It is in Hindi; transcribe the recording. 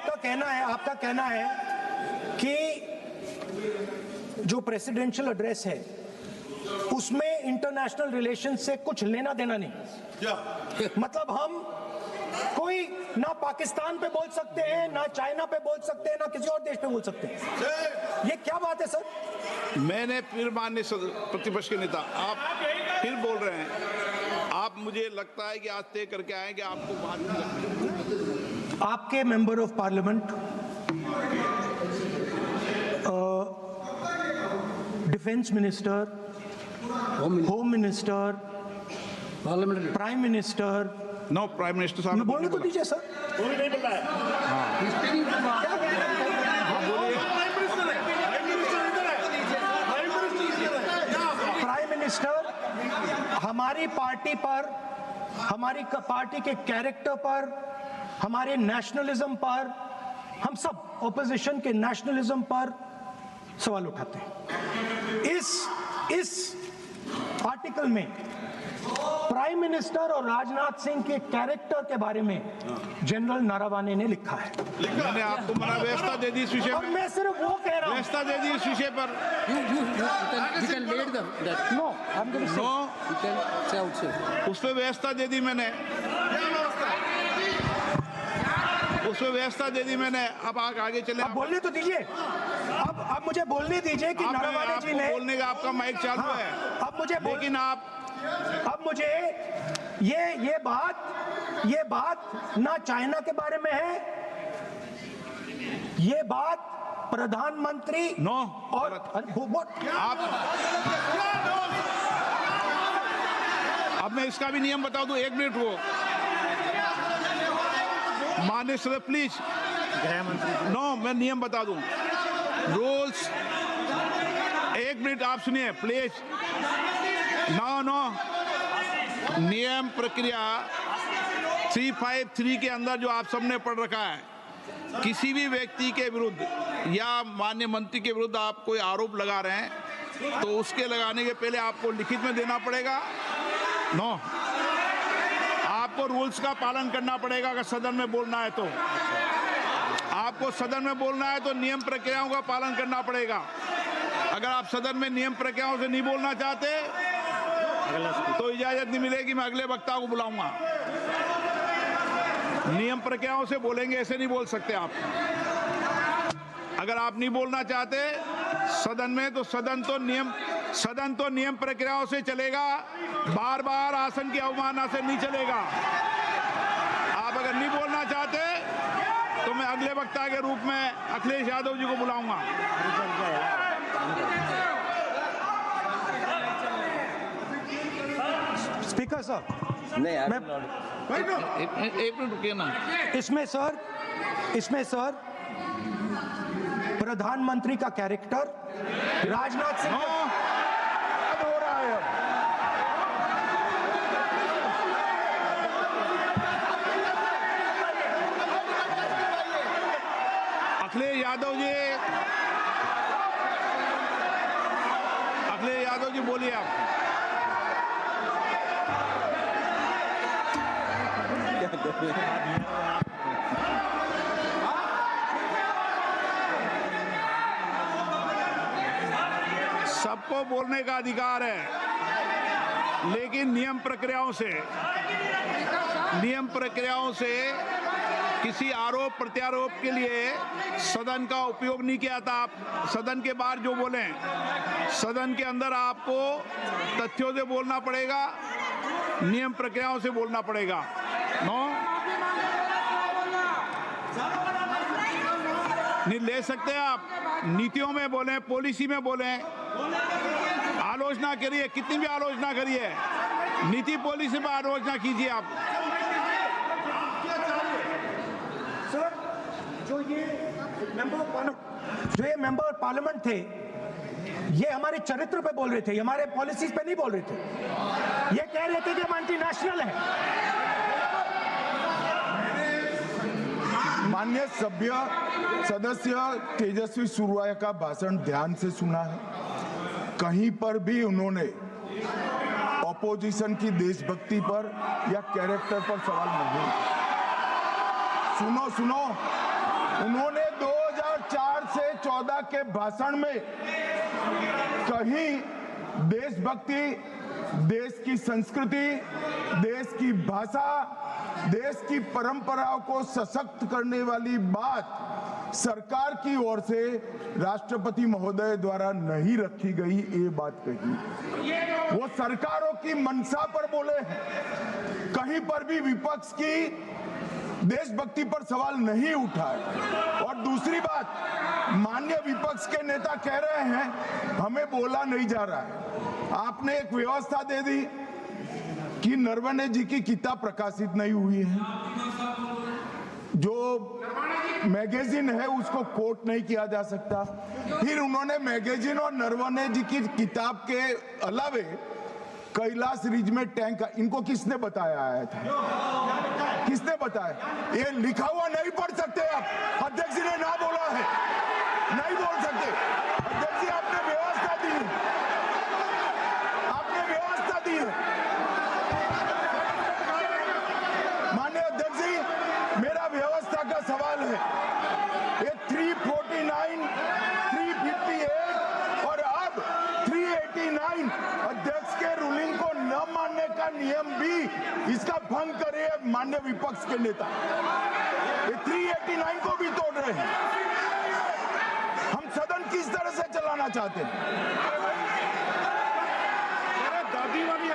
आपका कहना है कि जो प्रेसिडेंशियल एड्रेस है उसमें इंटरनेशनल रिलेशन से कुछ लेना देना नहीं। मतलब हम कोई ना पाकिस्तान पे बोल सकते हैं, ना चाइना पे बोल सकते हैं, ना किसी और देश पे बोल सकते हैं। ये क्या बात है सर? मैंने फिर माननीय प्रतिपक्ष के नेता, आप फिर बोल रहे हैं। आप, मुझे लगता है कि आज तय करके आएंगे आपको बात नहीं रखनी। आपके member of parliament, defence minister, home minister, prime minister, no prime minister साहब बोलने तो दीजिए सर। वो भी नहीं बोल रहा है। प्राइम मिनिस्टर हमारी पार्टी पर, हमारी पार्टी के कैरेक्टर पर, हमारे नेशनलिज्म पर, हम सब ऑपोजिशन के नेशनलिज्म पर सवाल उठाते हैं। इस आर्टिकल में प्राइम मिनिस्टर और राजनाथ सिंह के कैरेक्टर के बारे में जनरल नरवणे ने लिखा है। मैंने आपको मना व्यवस्था दे दी इस विषय और में, मैं सिर्फ वो कह रहा हूँ, व्यवस्था दे दी इस विषय पर। उस पर व्यवस्था दे दी मैंने, उस पर व्यवस्था दे दी मैंने। अब आगे चले। अब बोलने तो दीजिए। अब मुझे बोलने दीजिए कि नरवणे जी ने, बोलने का आपका माइक चालू है। अब मुझे, लेकिन अब मुझे ये बात ना चाइना के बारे में है, ये बात प्रधानमंत्री नो और आप, अब मैं इसका भी नियम बता दूं। 1 मिनट वो माननीय सर प्लीज, नो मैं नियम बता दूं, रूल्स। 1 मिनट आप सुनिए प्लीज। नो नियम प्रक्रिया 353 के अंदर जो आप सबने पढ़ रखा है, किसी भी व्यक्ति के विरुद्ध या माननीय मंत्री के विरुद्ध आप कोई आरोप लगा रहे हैं तो उसके लगाने के पहले आपको लिखित में देना पड़ेगा। नो, आपको रूल्स का पालन करना पड़ेगा। अगर सदन में बोलना है तो आपको सदन में बोलना है तो नियम प्रक्रियाओं का पालन करना पड़ेगा। अगर आप सदन में नियम प्रक्रियाओं से नहीं बोलना चाहते तो इजाजत नहीं मिलेगी, मैं अगले वक्ता को बुलाऊंगा। नियम प्रक्रियाओं से बोलेंगे, ऐसे नहीं बोल सकते आप। अगर आप नहीं बोलना चाहते सदन में तो सदन तो नियम प्रक्रियाओं से चलेगा, बार बार आसन की अवमानना से नहीं चलेगा। आप अगर नहीं बोलना चाहते तो मैं अगले वक्ता के रूप में अखिलेश यादव जी को बुलाऊंगा। स्पीकर सर, नहीं मैं एक मिनट रुकिए ना। इसमें सर प्रधानमंत्री का कैरेक्टर राजनाथ सिंह हो रहा है। अखिलेश यादव जी बोलिए आप। सबको बोलने का अधिकार है, लेकिन नियम प्रक्रियाओं से किसी आरोप प्रत्यारोप के लिए सदन का उपयोग नहीं किया था। आप सदन के बाहर जो बोलें, सदन के अंदर आपको तथ्यों से बोलना पड़ेगा, नियम प्रक्रियाओं से बोलना पड़ेगा। नो, नहीं ले सकते आप। नीतियों में बोलें, पॉलिसी में बोलें, आलोचना करिए, कितनी भी आलोचना करिए, नीति पॉलिसी पर आलोचना कीजिए आप। सर, जो ये मेंबर ऑफ पार्लियामेंट थे, ये हमारे चरित्र पे बोल रहे थे, हमारे पॉलिसीज पे नहीं बोल रहे थे। ये कह रहे थे कि हम एंटी नेशनल है। माननीय सदस्य तेजस्वी सूर्या का भाषण ध्यान से सुना है। कहीं पर भी उन्होंने ऑपोजिशन की देशभक्ति पर या कैरेक्टर पर सवाल नहीं। सुनो उन्होंने 2004 से 14 के भाषण में कहीं देशभक्ति, देश की संस्कृति, देश की भाषा, देश की परंपराओं को सशक्त करने वाली बात सरकार की ओर से राष्ट्रपति महोदय द्वारा नहीं रखी गई, ये बात कही। वो सरकारों की मंशा पर बोले हैं, कहीं पर भी विपक्ष की देशभक्ति पर सवाल नहीं उठाए। और दूसरी बात, माननीय विपक्ष के नेता कह रहे हैं हमें बोला नहीं जा रहा है। आपने एक व्यवस्था दे दी कि नरवणे जी की किताब प्रकाशित नहीं हुई है, जो मैगजीन है उसको कोट नहीं किया जा सकता। फिर उन्होंने मैगजीन और नरवणे जी की किताब के अलावे कैलाश रिज में टैंक, इनको किसने बताया आया था? किसने बताया? ये लिखा हुआ नहीं पढ़ सकते आप। अध्यक्ष जी ने ना बोला है, नहीं बोल सकते। अध्यक्ष जी आपने व्यवस्था दी है, आपने व्यवस्था दी है। माननीय अध्यक्ष जी, मेरा व्यवस्था का सवाल है। ये 349, 358 और अब 389 अध्यक्ष के रूलिंग को न मानने का नियम भी इसका भंग करे माननीय विपक्ष के नेता। ये 389 को भी तोड़ रहे हैं। हम सदन किस तरह से चलाना चाहते हैं? दादी वाली